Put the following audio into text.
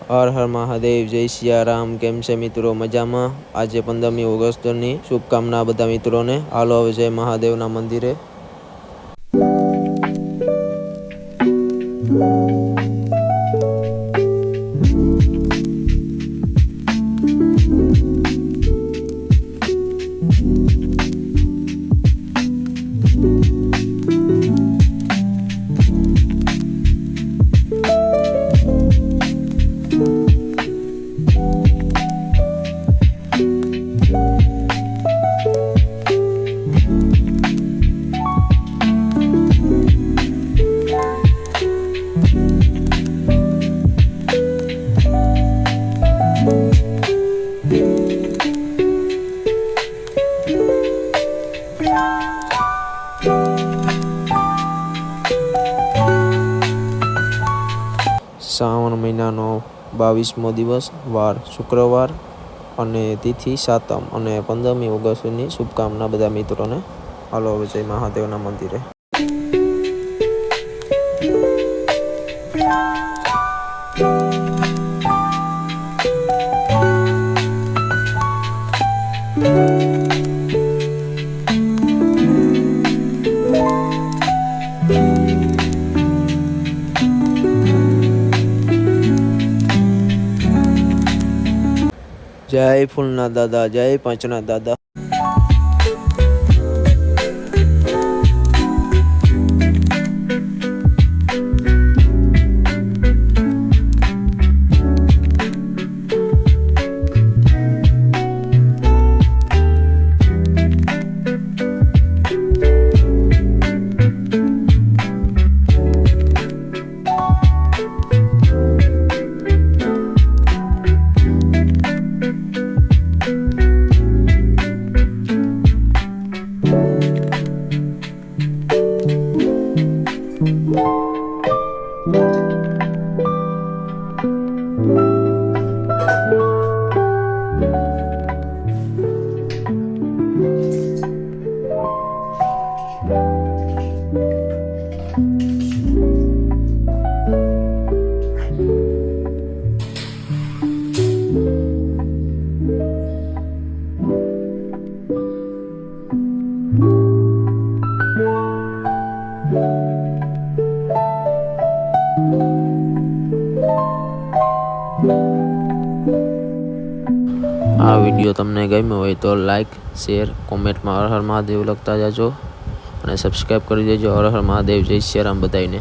હર હર મહાદેવ, જય સિયારામ। કેમ છે મિત્રો? મજામાં? આજે 15મી ઓગસ્ટની શુભકામના બધા મિત્રોને। હાલો હવે જય મહાદેવના મંદિરે। શ્રાવણ મહિનાનો 22મો દિવસ, વાર શુક્રવાર અને તિથિ સાતમ અને 15મી ઓગસ્ટની શુભકામના બધા મિત્રોને। હાલો હવે જય મહાદેવના મંદિરે। જય ફૂલના દાદા, જય પાંચના દાદા। આ વિડીયો તમને ગમ્યો હોય તો લાઈક, શેર, કોમેન્ટમાં હર હર મહાદેવ લખતા જાજો અને સબસ્ક્રાઈબ કરી દેજો। હર હર મહાદેવ, જય સિયારામ બધાને।